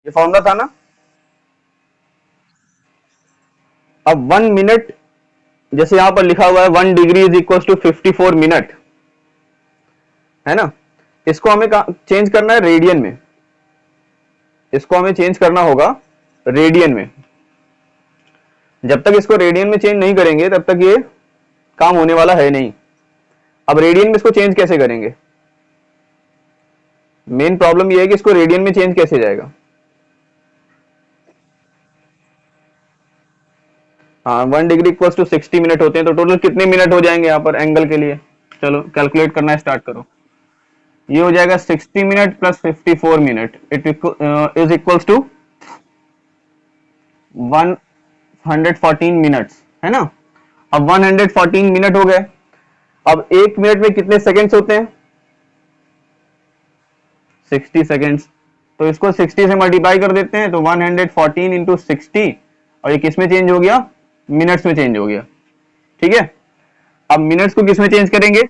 ये फॉर्मूला था ना। अब 1 मिनट, जैसे यहां पर लिखा हुआ है 1 degree is equal to 54 minute, है ना। इसको हमें चेंज करना है रेडियन में, इसको हमें चेंज करना होगा रेडियन में। जब तक इसको रेडियन में चेंज नहीं करेंगे तब तक ये काम होने वाला है नहीं। अब रेडियन में इसको चेंज कैसे करेंगे, मेन प्रॉब्लम ये है कि इसको रेडियन में चेंज कैसे जाएगा। हाँ, 1 डिग्री इक्वल टू 60 मिनट होते हैं, तो टोटल कितने मिनट हो जाएंगे यहाँ पर एंगल के लिए। चलो कैलकुलेट करना स्टार्ट करो। ये हो जाएगा 60 minute plus 54 minute, it is equals to 114 minutes, है ना। अब 114 मिनट हो गए। अब 1 मिनट में कितने सेकेंड्स होते हैं, 60 सेकेंड्स। तो इसको 60 से मल्टीप्लाई कर देते हैं, तो 114 इंटू 60, और ये किस में चेंज हो गया, मिनट्स में चेंज हो गया। ठीक है, अब मिनट्स को किस में चेंज करेंगे,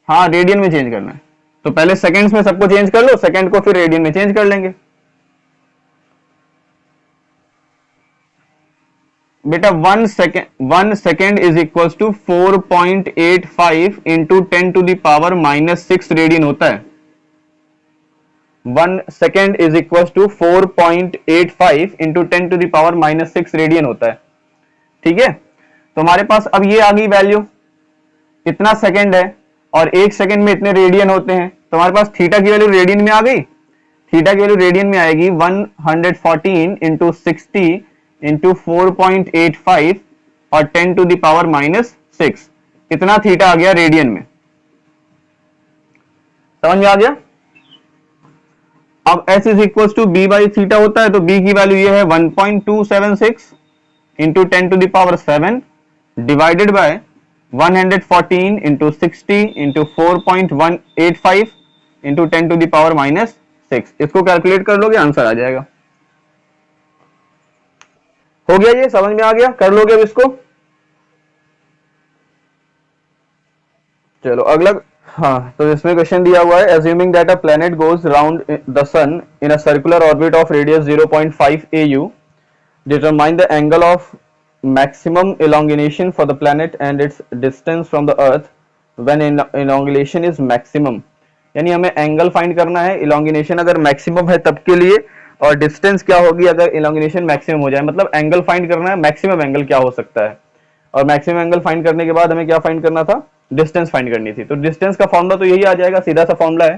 हाँ रेडियन में चेंज करना है। तो पहले सेकंड्स में सबको चेंज कर लो, सेकंड को फिर रेडियन में चेंज कर लेंगे। बेटा 1 second is equal to 4.85 into 10⁻⁻6 radian होता है। 1 second is equal to 4.85 into 10⁻⁻6 radian होता है। ठीक है, तो हमारे पास अब ये आ गई वैल्यू, इतना सेकेंड है और 1 सेकेंड में इतने रेडियन होते हैं, तो हमारे पास थीटा की वैल्यू रेडियन में आ गई। थीटा की वैल्यू रेडियन में आएगी 114 इंटू 60 इंटू 4.85 और 10⁻⁻6, इतना थीटा आ गया रेडियन में। समझ में आ गया। अब s is equal to B by theta होता है, तो b की वैल्यू ये है 1.276 into 10�7 divided by 114 into 60 into 4.185 into 10⁻⁻6। इसको कैलकुलेट कर लोगे, आंसर आ जाएगा। हो गया, ये समझ में आ गया, कर लोगे अब इसको। चलो अगला। हाँ, तो इसमें क्वेश्चन दिया हुआ है, assuming that a planet goes round the sun in a circular orbit of radius 0.5 AU, determine the angle of maximum elongation for the planet and its distance from the earth when elongation is maximum। यानी हमें angle find करना है, इलोंगिनेशन अगर maximum है तब के लिए, और डिस्टेंस क्या होगी अगर इलोंगिनेशन मैक्सिमम हो जाए। मतलब एंगल फाइंड करना है, मैक्सिमम एंगल क्या हो सकता है, और मैक्सिमम एंगल फाइंड करने के बाद हमें क्या फाइंड करना था, डिस्टेंस फाइंड करनी थी। तो डिस्टेंस का फॉर्मूला तो यही आ जाएगा, सीधा सा फॉर्मूला है,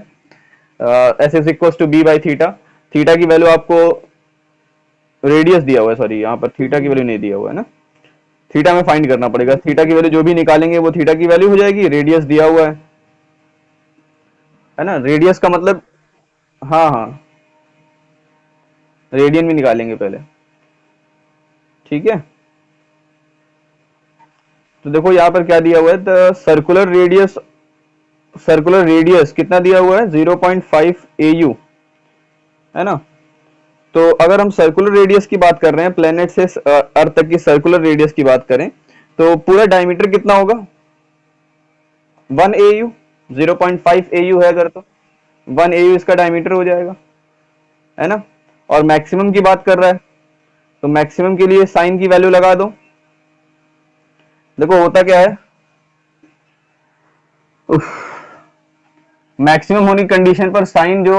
S is equal to B by theta. Theta की वैल्यू आपको रेडियस दिया हुआ है, सॉरी यहाँ पर थीटा की वैल्यू नहीं दिया हुआ है ना, थीटा में फाइंड करना पड़ेगा। थीटा की वैल्यू जो भी निकालेंगे वो थीटा की वैल्यू हो जाएगी, रेडियस दिया हुआ है ना। रेडियस का मतलब, हाँ हाँ, रेडियन में निकालेंगे पहले। ठीक है, तो देखो यहाँ पर क्या दिया हुआ है, द सर्कुलर रेडियस कितना दिया हुआ है, 0.5 AU, है ना। तो अगर हम सर्कुलर रेडियस की बात कर रहे हैं, प्लेनेट से अर्थ तक की सर्कुलर रेडियस की बात करें, तो पूरा डायमीटर कितना होगा, 1 AU। 0.5 AU है अगर, तो 1 AU इसका डायमीटर हो जाएगा, है ना। और मैक्सिमम की बात कर रहा है, तो मैक्सिमम के लिए साइन की वैल्यू लगा दो। देखो होता क्या है, मैक्सिमम होने की कंडीशन पर साइन जो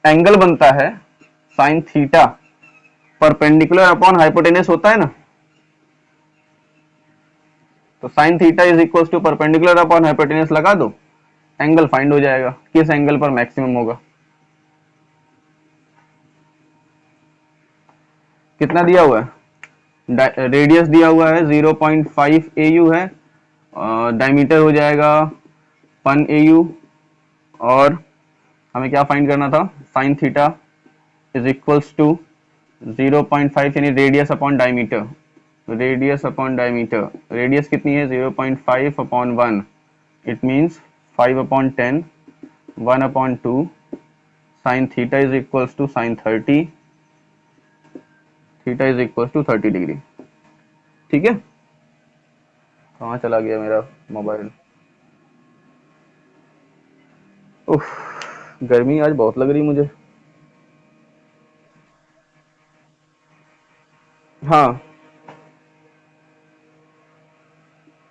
एंगल बनता है, sine theta perpendicular upon hypotenuse होता है ना। तो sine theta is equal to perpendicular upon hypotenuse लगा दो, एंगल फाइंड हो जाएगा, किस एंगल पर मैक्सिमम होगा। कितना दिया हुआ है, रेडियस दिया हुआ है 0.5 AU है, डायमीटर हो जाएगा 1 AU, और हमें क्या फाइंड करना था, sine theta is equals to 0.5 यानी radius upon diameter. Radius upon diameter, radius कितनी है 0.5 upon 1, it means 5 upon 10, 1 upon 2, sine theta is equals to sine 30, theta is equals to 30 degree. ठीक है, कहाँ चला गया मेरा मोबाइल, उफ। गर्मी आज बहुत लग रही मुझे। हाँ,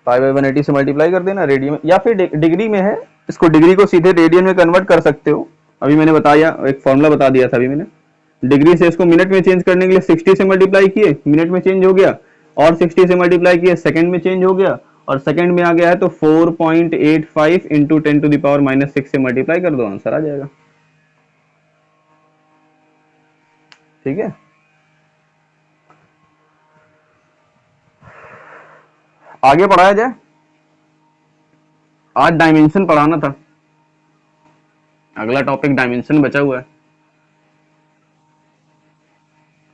पाई बाई 180 से मल्टीप्लाई कर देना रेडियन में, या फिर डिग्री में है, इसको डिग्री को सीधे रेडियन में कन्वर्ट कर सकते हो। अभी मैंने बताया, एक फॉर्मूला बता दिया था अभी मैंने। डिग्री से इसको मिनट में चेंज करने के लिए 60 से मल्टीप्लाई किए, मिनट में चेंज हो गया, और 60 से मल्टीप्लाई किए, सेकंड में चेंज हो गया, और सेकंड में आ गया है तो 4.85 इंटू 10⁻⁻6 से मल्टीप्लाई कर दो, आंसर आ जाएगा। ठीक है, आगे पढ़ाया जाए। आज डायमेंशन पढ़ाना था, अगला टॉपिक डायमेंशन बचा हुआ है।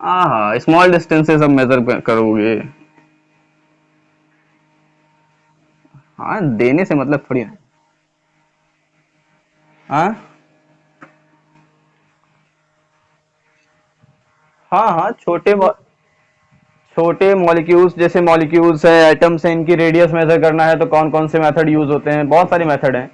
हाँ, स्मॉल डिस्टेंसेस अब मेजर करोगे। हाँ, देने से मतलब थोड़ी है। हाँ हाँ हाँ, छोटे मॉलिक्यूल्स, जैसे मॉलिक्यूल्स है, एटम्स है, इनकी रेडियस मेजर करना है तो कौन कौन से मेथड यूज होते हैं, बहुत सारे मेथड हैं।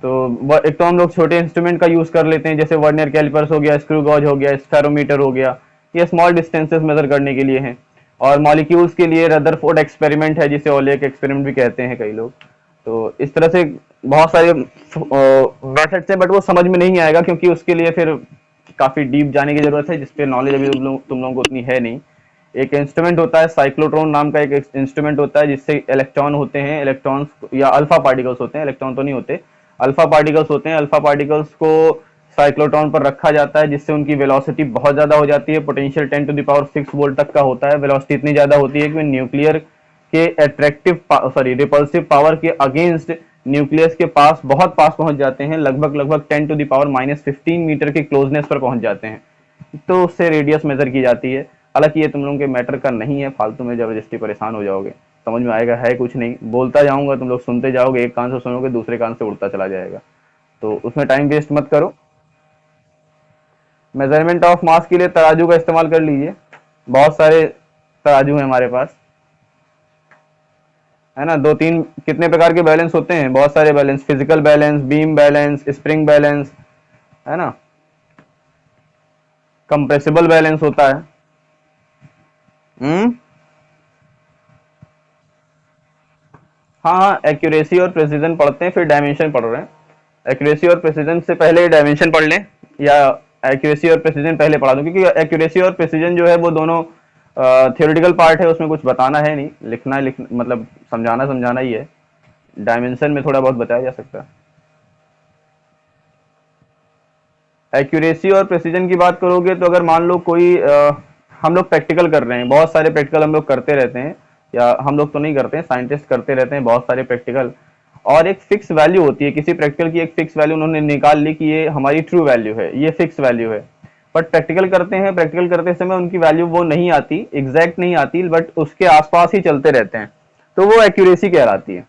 तो एक तो हम लोग छोटे इंस्ट्रूमेंट का यूज कर लेते हैं, जैसे वर्नियर कैलिपर्स हो गया, स्क्रू गॉज हो गया, स्फेरोमीटर हो गया, ये स्मॉल डिस्टेंसेस मेजर करने के लिए हैं। और मॉलिक्यूल्स के लिए रदरफोर्ड एक्सपेरिमेंट है, जिसे ओलियक एक्सपेरिमेंट भी कहते हैं कई लोग। तो इस तरह से बहुत सारे मेथड्स हैं, बट वो समझ में नहीं आएगा क्योंकि उसके लिए फिर काफी डीप जाने की जरूरत है, जिसपे नॉलेज अभी तुम लोगों को उतनी है नहीं। एक इंस्ट्रूमेंट होता है साइक्लोट्रॉन नाम का, एक इंस्ट्रूमेंट होता है जिससे इलेक्ट्रॉन होते हैं, इलेक्ट्रॉन्स या अल्फा पार्टिकल्स होते हैं, इलेक्ट्रॉन तो नहीं होते, अल्फा पार्टिकल्स होते हैं। अल्फा पार्टिकल्स को साइक्लोट्रॉन पर रखा जाता है, जिससे उनकी वेलोसिटी बहुत ज्यादा हो जाती है, पोटेंशियल 10⁻6 वोल्ट तक का होता है। वेलोसिटी इतनी ज्यादा होती है कि न्यूक्लियर के अट्रैक्टिव रिपल्सिव पावर के अगेंस्ट न्यूक्लियस के पास, बहुत पास पहुंच जाते हैं, लगभग लगभग 10⁻⁻15 मीटर के क्लोजनेस पर पहुंच जाते हैं। तो उससे रेडियस मेजर की जाती है। हालांकि ये तुम लोगों के मैटर का नहीं है, फालतू में जबरदस्ती परेशान हो जाओगे, समझ में आएगा है कुछ नहीं, बोलता जाऊंगा, तुम लोग सुनते जाओगे, एक कान से सुनोगे दूसरे कान से उड़ता चला जाएगा, तो उसमें टाइम वेस्ट मत करो। मेजरमेंट ऑफ मास के लिए तराजू का इस्तेमाल कर लीजिए, बहुत सारे तराजू हैं हमारे पास, है ना। दो तीन कितने प्रकार के बैलेंस होते हैं, बहुत सारे balance, physical balance, beam balance, spring balance, है ना, कंप्रेसिबल बैलेंस होता है। हम्म, हाँ हाँ, एक्यूरेसी और प्रेसिजन पढ़ते हैं फिर डायमेंशन पढ़ रहे हैं। एक्यूरेसी और प्रेसिजन से पहले डायमेंशन पढ़ लें, या एक्यूरेसी और प्रेसिजन पहले पढ़ा दूं, क्योंकि एक्यूरेसी और प्रेसिजन जो है वो दोनों थियोरेटिकल पार्ट है, उसमें कुछ बताना है नहीं, लिखना है, मतलब समझाना समझाना ही है। डायमेंशन में थोड़ा बहुत बताया जा सकता है। एक्यूरेसी और प्रेसिजन की बात करोगे तो अगर मान लो कोई हम लोग प्रैक्टिकल कर रहे हैं, बहुत सारे प्रैक्टिकल हम लोग करते रहते हैं, या हम लोग तो नहीं करते हैं, साइंटिस्ट करते रहते हैं बहुत सारे प्रैक्टिकल, और एक फिक्स वैल्यू होती है किसी प्रैक्टिकल की, एक फिक्स वैल्यू उन्होंने निकाल ली कि ये हमारी ट्रू वैल्यू है, ये फिक्स वैल्यू है। बट प्रैक्टिकल करते हैं, प्रैक्टिकल करते समय उनकी वैल्यू वो नहीं आती, एग्जैक्ट नहीं आती, बट उसके आसपास ही चलते रहते हैं, तो वो एक्यूरेसी कहलाती है।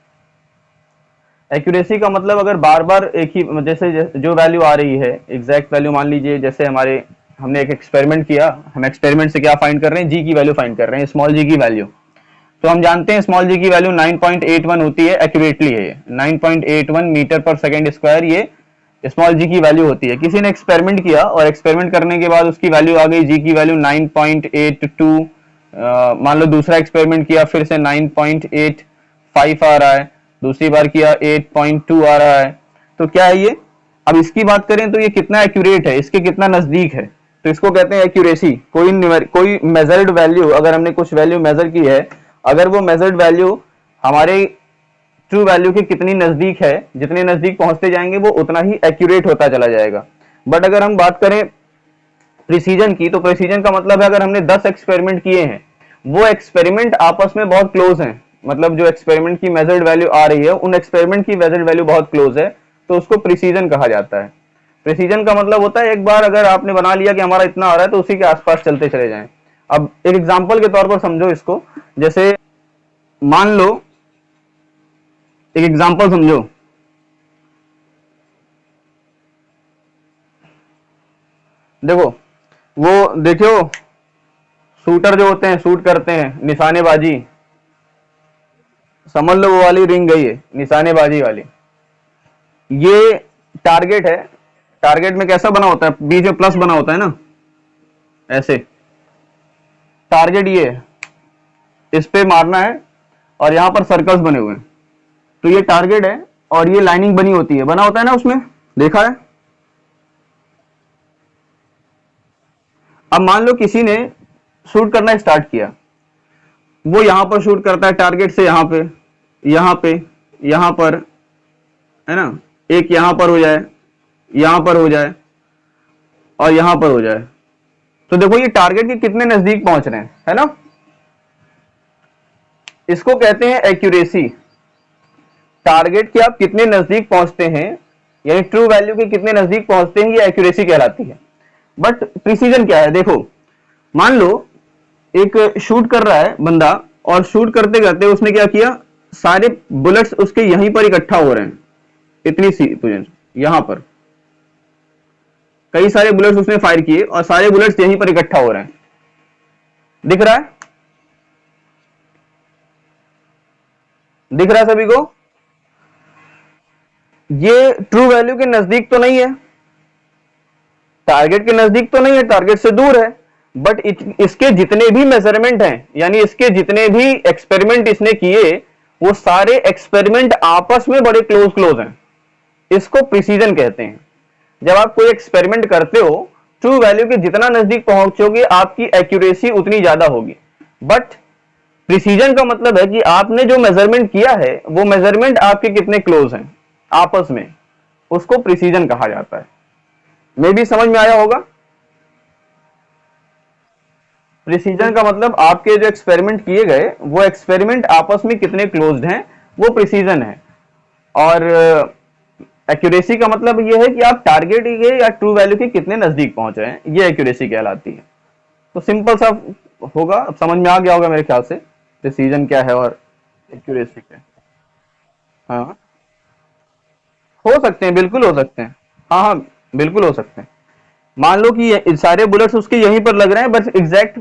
एक्यूरेसी का मतलब अगर बार बार एक ही, जैसे जो वैल्यू आ रही है एग्जैक्ट वैल्यू, मान लीजिए जैसे हमारे, हमने एक एक्सपेरिमेंट किया, हम एक्सपेरिमेंट से क्या फाइंड कर रहे हैं, जी की वैल्यू फाइंड कर रहे हैं, स्मॉल जी की वैल्यू। तो हम जानते हैं स्मॉल जी की वैल्यू 9.81 होती है, एक्यूरेटली है ये 9.81 मीटर पर सेकेंड स्क्वायर, ये स्मॉल जी की वैल्यू होती है। किसी ने एक्सपेरिमेंट किया और एक्सपेरिमेंट करने के बाद उसकी वैल्यू आ गई जी की वैल्यू 9.82, मान लो दूसरा एक्सपेरिमेंट किया, फिर से 9.85 आ रहा है, दूसरी बार किया 8.2 आ रहा है, तो क्या है ये। अब इसकी बात करें तो ये कितना एक्यूरेट है, इसके कितना नजदीक है, तो इसको कहते हैं एक्यूरेसी। कोई मेजर्ड वैल्यू, अगर हमने कुछ वैल्यू मेजर की है, अगर वो मेजर्ड वैल्यू हमारे ट्रू वैल्यू के कितनी नजदीक है, जितने नजदीक पहुंचते जाएंगे वो उतना ही एक्यूरेट होता चला जाएगा। बट अगर हम बात करें प्रिसीजन की, तो प्रिसीजन का मतलब है अगर हमने 10 एक्सपेरिमेंट किए हैं, वो एक्सपेरिमेंट आपस में बहुत क्लोज हैं, मतलब जो एक्सपेरिमेंट की मेजर्ड वैल्यू आ रही है उन एक्सपेरिमेंट की मेजर्ड वैल्यू बहुत क्लोज है, तो उसको प्रिसीजन कहा जाता है। प्रिसीजन का मतलब होता है एक बार अगर आपने बना लिया कि हमारा इतना आ रहा है, तो उसी के आसपास चलते चले जाएं। अब एक एग्जांपल के तौर पर समझो इसको, जैसे मान लो, एक एग्जांपल समझो, देखो, वो देखो, शूटर जो होते हैं, शूट करते हैं, निशानेबाजी, समझ लो वो वाली रिंग गई है, निशानेबाजी वाली, ये टारगेट है, टारगेट में कैसा बना होता है, बीच में प्लस बना होता है ना, ऐसे टारगेट ये है, इस पे मारना है और यहां पर सर्कल्स बने हुए हैं, तो ये टारगेट है और ये लाइनिंग बनी होती है, बना होता है ना उसमें, देखा है। अब मान लो किसी ने शूट करना स्टार्ट किया, वो यहां पर शूट करता है टारगेट से, यहां पे, यहां पे, यहां पर, है ना, एक यहां पर हो जाए, यहां पर हो जाए और यहां पर हो जाए, तो देखो ये टारगेट के कितने नजदीक पहुंच रहे हैं, है ना। इसको कहते हैं एक्यूरेसी। टारगेट के आप कितने नजदीक पहुंचते हैं, यानी ट्रू वैल्यू के कितने नजदीक पहुंचते हैं, ये एक्यूरेसी कहलाती है। बट प्रिसीजन क्या है, देखो मान लो एक शूट कर रहा है बंदा, और शूट करते करते उसने क्या किया, सारे बुलेट्स उसके यहीं पर इकट्ठा हो रहे हैं, इतनी सी पोजीशन, यहां पर कई सारे बुलेट्स उसने फायर किए और सारे बुलेट्स यहीं पर इकट्ठा हो रहे हैं, दिख रहा है, दिख रहा है सभी को। ये ट्रू वैल्यू के नजदीक तो नहीं है, टारगेट के नजदीक तो नहीं है, टारगेट से दूर है, बट इसके जितने भी मेजरमेंट हैं, यानी इसके जितने भी एक्सपेरिमेंट इसने किए, वो सारे एक्सपेरिमेंट आपस में बड़े क्लोज क्लोज हैं, इसको प्रिसीजन कहते हैं। जब आप कोई एक्सपेरिमेंट करते हो, ट्रू वैल्यू के जितना नजदीक पहुंचोगे आपकी एक्यूरेसी उतनी ज्यादा होगी, बट प्रिसीजन का मतलब है कि आपने जो मेजरमेंट किया है वो मेजरमेंट आपके कितने क्लोज हैं आपस में, उसको प्रिसीजन कहा जाता है। मे भी समझ में आया होगा। प्रिसीजन का मतलब आपके जो एक्सपेरिमेंट किए गए वो एक्सपेरिमेंट आपस में कितने क्लोज्ड हैं, वो प्रिसीजन है। और एक्यूरेसी का मतलब ये है कि आप टारगेट के या ट्रू वैल्यू के कितने नजदीक पहुंच रहे हैं, ये एक्यूरेसी कहलाती है। तो सिंपल सा होगा, अब समझ में आ गया होगा मेरे ख्याल से प्रिसीजन क्या है और एक्यूरेसी क्या है। हाँ हो सकते हैं, बिल्कुल हो सकते हैं, हाँ हाँ बिल्कुल हो सकते हैं। मान लो कि सारे बुलेट्स उसके यहीं पर लग रहे हैं, बस एग्जैक्ट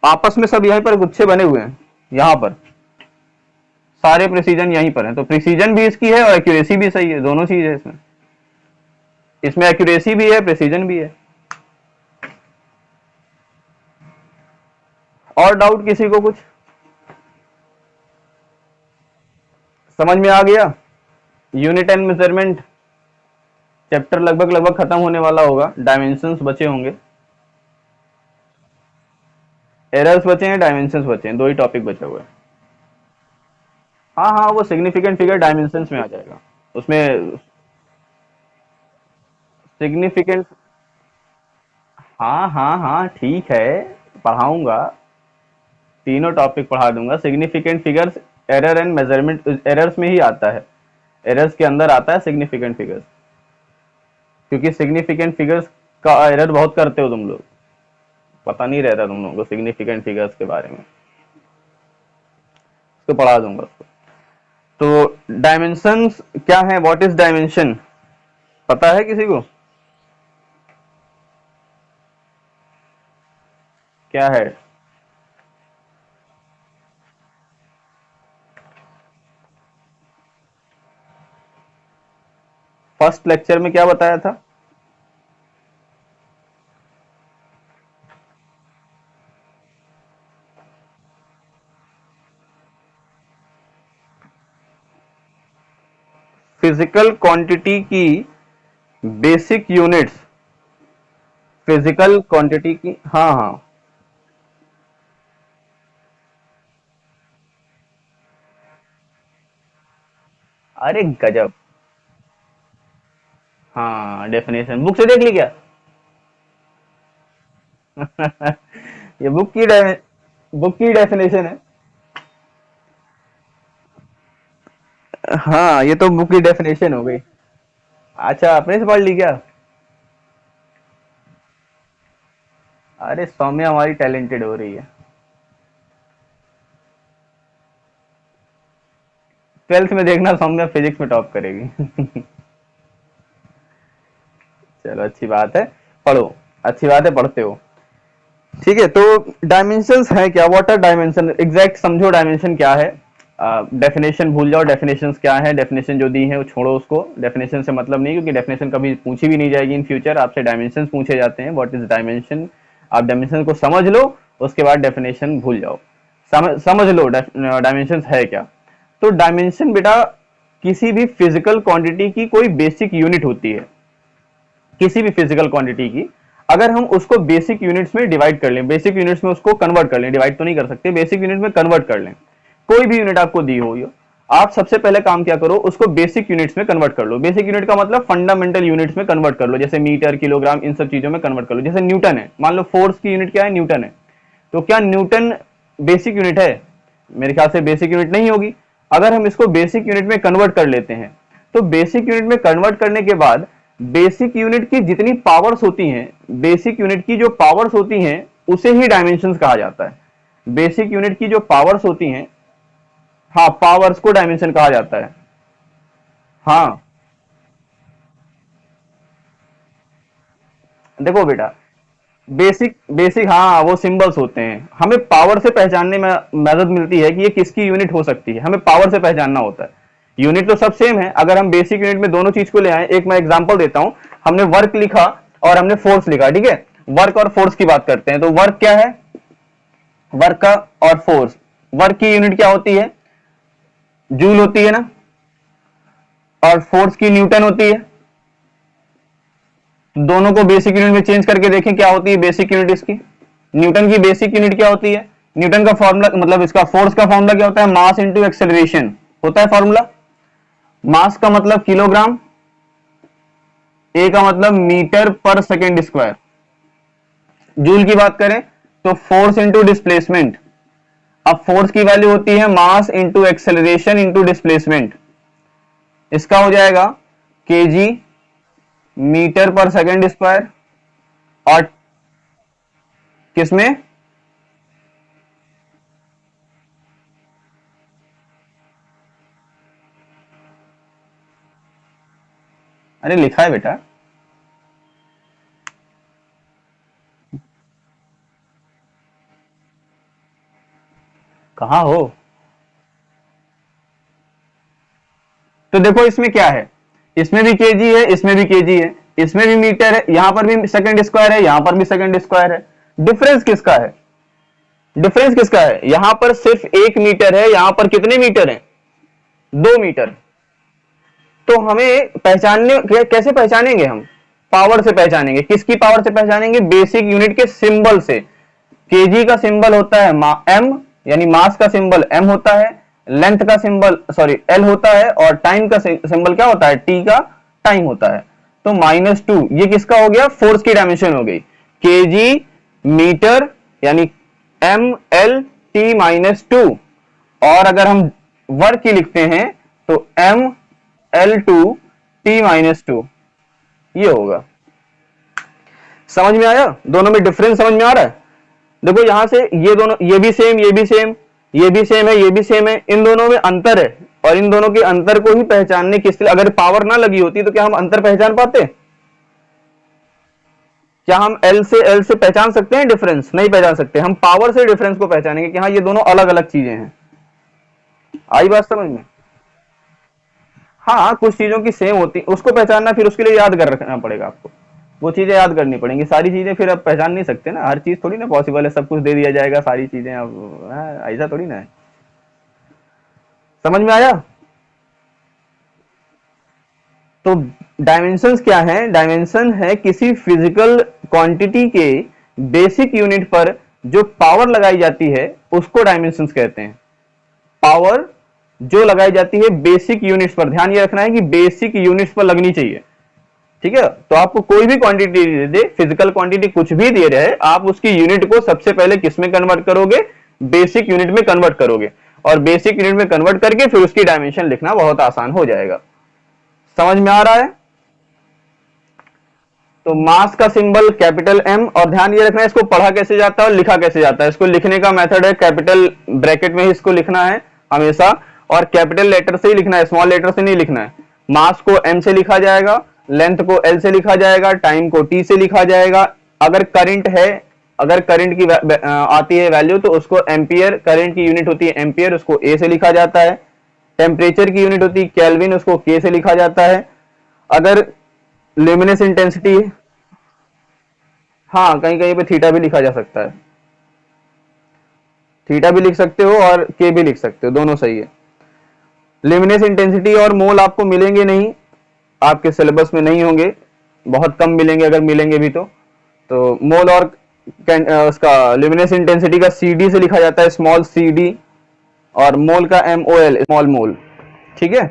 आपस में सब यहीं पर गुच्छे बने हुए हैं, यहां पर सारे प्रिसीजन यहीं पर हैं, तो प्रिसीजन भी इसकी है और एक्यूरेसी भी सही है, दोनों चीज है इसमें, इसमें एक्यूरेसी भी है, प्रिसीजन भी है। और डाउट किसी को, कुछ समझ में आ गया। यूनिट एंड मेजरमेंट चैप्टर लगभग लगभग खत्म होने वाला होगा, डायमेंशंस बचे होंगे, एरर्स बचे हैं, डायमेंशंस बचे हैं, दो ही टॉपिक बचे हुए हैं। हाँ हाँ वो सिग्निफिकेंट फिगर डायमेंशंस में आ जाएगा, उसमें सिग्निफिकेंट, हाँ हाँ हाँ ठीक है, पढ़ाऊंगा, तीनों टॉपिक पढ़ा दूंगा। Significant figures error and measurement errors में ही आता है, एरर्स के अंदर आता है सिग्निफिकेंट फिगर्स, क्योंकि सिग्निफिकेंट फिगर्स का एरर बहुत करते हो तुम लोग, पता नहीं रहता तुम लोगों को सिग्निफिकेंट फिगर्स के बारे में, तो पढ़ा दूंगा उसको। तो डायमेंशंस क्या है, व्हाट इज डायमेंशन, पता है किसी को क्या है। फर्स्ट लेक्चर में क्या बताया था, फिजिकल क्वांटिटी की बेसिक यूनिट्स, फिजिकल क्वांटिटी की, हाँ हाँ, अरे गजब, हाँ डेफिनेशन बुक से देख ली क्या। ये बुक की डेफिनेशन है, हाँ ये तो बुक की डेफिनेशन हो गई। अच्छा अपने से पढ़ ली क्या। अरे सौम्या हमारी टैलेंटेड हो रही है, ट्वेल्थ में देखना सौम्या फिजिक्स में टॉप करेगी। चलो अच्छी बात है, पढ़ो, अच्छी बात है पढ़ते हो। ठीक है, तो डायमेंशंस है क्या, व्हाट आर डायमेंशन, एग्जैक्ट समझो डायमेंशन क्या है। डेफिनेशन भूल जाओ, डेफिनेशंस क्या है, डेफिनेशन जो दी है वो छोड़ो, उसको डेफिनेशन से मतलब नहीं, क्योंकि डेफिनेशन कभी पूछी भी नहीं जाएगी इन फ्यूचर, आपसे डायमेंशन पूछे जाते हैं, व्हाट इज डायमेंशन, आप डायमेंशन को समझ लो, उसके बाद डेफिनेशन भूल जाओ, समझ लो डायमेंशन है क्या। तो डायमेंशन बेटा किसी भी फिजिकल क्वांटिटी की कोई बेसिक यूनिट होती है, किसी भी फिजिकल क्वांटिटी की, अगर हम उसको बेसिक यूनिट्स में डिवाइड कर लें, बेसिक यूनिट्स में उसको कन्वर्ट कर लें, डिवाइड तो नहीं कर सकते, बेसिक यूनिट में कन्वर्ट कर लें, कोई भी यूनिट आपको दी हो, आप सबसे पहले काम क्या करो, उसको बेसिक यूनिट्स में कन्वर्ट कर लो। बेसिक यूनिट का मतलब फंडामेंटल यूनिट्स में कन्वर्ट कर लो, जैसे मीटर, किलोग्राम, इन सब चीजों में कन्वर्ट कर लो। जैसे न्यूटन है, मान लो फोर्स की यूनिट क्या है, न्यूटन है, तो क्या न्यूटन बेसिक यूनिट है? मेरे ख्याल से बेसिक यूनिट नहीं होगी। अगर हम इसको बेसिक यूनिट में कन्वर्ट कर लेते हैं, तो बेसिक यूनिट में कन्वर्ट करने के बाद बेसिक यूनिट की जितनी पावर्स होती हैं, बेसिक यूनिट की जो पावर्स होती हैं उसे ही डायमेंशंस कहा जाता है। बेसिक यूनिट की जो पावर्स होती हैं, हाँ, पावर्स को डायमेंशन कहा जाता है। हाँ, देखो बेटा, बेसिक बेसिक हाँ, वो सिंबल्स होते हैं, हमें पावर से पहचानने में मदद मिलती है कि ये किसकी यूनिट हो सकती है, हमें पावर से पहचानना होता है। यूनिट तो सब सेम है, अगर हम बेसिक यूनिट में दोनों चीज को ले आए, एक मैं एग्जांपल देता हूं, हमने वर्क लिखा और हमने फोर्स लिखा, ठीक है, वर्क और फोर्स की बात करते हैं, तो वर्क क्या है, वर्क का और फोर्स, वर्क की यूनिट क्या होती है, जूल होती है ना, और फोर्स की न्यूटन होती है। दोनों को बेसिक यूनिट में चेंज करके देखें क्या होती है बेसिक यूनिट इसकी। न्यूटन की बेसिक यूनिट क्या होती है, न्यूटन का फॉर्मूला, मतलब इसका फोर्स का फॉर्मूला क्या होता है, मास इंटू एक्सेलरेशन होता है फॉर्मूला। मास का मतलब किलोग्राम, ए का मतलब मीटर पर सेकेंड स्क्वायर। जूल की बात करें तो फोर्स इंटू डिस्प्लेसमेंट। अब फोर्स की वैल्यू होती है mass into acceleration into displacement, इसका हो जाएगा केजी मीटर पर सेकेंड स्क्वायर। और किसमें, अरे लिखा है बेटा, कहां हो। तो देखो इसमें क्या है, इसमें भी केजी है, इसमें भी केजी है, इसमें भी मीटर है, यहां पर भी सेकंड स्क्वायर है, यहां पर भी सेकंड स्क्वायर है। डिफरेंस किसका है, डिफरेंस किसका है, यहां पर सिर्फ 1 मीटर है, यहां पर कितने मीटर है, 2 मीटर। तो हमें पहचानने, कैसे पहचानेंगे हम, पावर से पहचानेंगे। किसकी पावर से पहचानेंगे, बेसिक यूनिट के सिंबल से। केजी का सिंबल होता है एम, यानी मास का सिंबल एम होता है, लेंथ का सिंबल सॉरी एल होता है, और टाइम का सिंबल क्या होता है, टी का टाइम होता है। तो -2 ये किसका हो गया, फोर्स की डायमेंशन हो गई, केजी मीटर यानी एम एल टी -2। और अगर हम वर्क की लिखते हैं तो एम एल टू टी -2, ये होगा। समझ में आया, दोनों में डिफरेंस समझ में आ रहा है। देखो यहां से ये दोनों, ये भी सेम, ये भी सेम, ये भी सेम है, ये भी सेम है, इन दोनों में अंतर है, और इन दोनों के अंतर को ही पहचानने किस, अगर पावर ना लगी होती तो क्या हम अंतर पहचान पाते, क्या हम एल से पहचान सकते हैं डिफरेंस, नहीं पहचान सकते, हम पावर से डिफरेंस को पहचानेंगे कि हाँ ये दोनों अलग अलग चीजें हैं। आई बात समझ में। हाँ, कुछ चीजों की सेम होती उसको पहचानना, फिर उसके लिए याद कर रखना पड़ेगा आपको, वो चीजें याद करनी पड़ेंगी, सारी चीजें फिर आप पहचान नहीं सकते ना, हर चीज थोड़ी ना पॉसिबल है, सब कुछ दे दिया जाएगा सारी चीजें, अब ऐसा थोड़ी ना है। समझ में आया। तो डायमेंशंस क्या है, डायमेंशन है किसी फिजिकल क्वांटिटी के बेसिक यूनिट पर जो पावर लगाई जाती है उसको डायमेंशंस कहते हैं। पावर जो लगाई जाती है बेसिक यूनिट्स पर, ध्यान ये रखना है कि बेसिक यूनिट्स पर लगनी चाहिए, ठीक है। तो आपको कोई भी क्वांटिटी दे दे, फिजिकल क्वांटिटी कुछ भी दे रहे, आप उसकी यूनिट को सबसे पहले किस में कन्वर्ट करोगे, बेसिक यूनिट में कन्वर्ट करोगे, और बेसिक यूनिट में कन्वर्ट करके फिर उसकी डायमेंशन लिखना बहुत आसान हो जाएगा। समझ में आ रहा है। तो मास का सिंबल कैपिटल एम, और ध्यान ये रखना है इसको पढ़ा कैसे जाता है और लिखा कैसे जाता है। इसको लिखने का मेथड है कैपिटल ब्रैकेट में ही इसको लिखना है हमेशा, और कैपिटल लेटर से ही लिखना है, स्मॉल लेटर से नहीं लिखना है। मास को एम से लिखा जाएगा, लेंथ को एल से लिखा जाएगा, टाइम को टी से लिखा जाएगा। अगर करंट है अगर करंट की आती है वैल्यू तो उसको एम्पियर, करंट की यूनिट होती है एम्पियर, उसको ए से लिखा जाता है। टेम्परेचर की यूनिट होती है केल्विन, उसको के से लिखा जाता है। अगर ल्यूमिनेस इंटेंसिटी, हाँ कहीं कहीं पे थीटा भी लिखा जा सकता है, थीटा भी लिख सकते हो और के भी लिख सकते हो, दोनों सही है। ल्यूमिनेस इंटेंसिटी और मोल आपको मिलेंगे नहीं, आपके सिलेबस में नहीं होंगे, बहुत कम मिलेंगे, अगर मिलेंगे भी तो मोल और उसका ल्यूमिनेस इंटेंसिटी का सी डी से लिखा जाता है, स्मॉल सी डी, और मोल का एम ओ एल, स्मॉल मोल। ठीक है।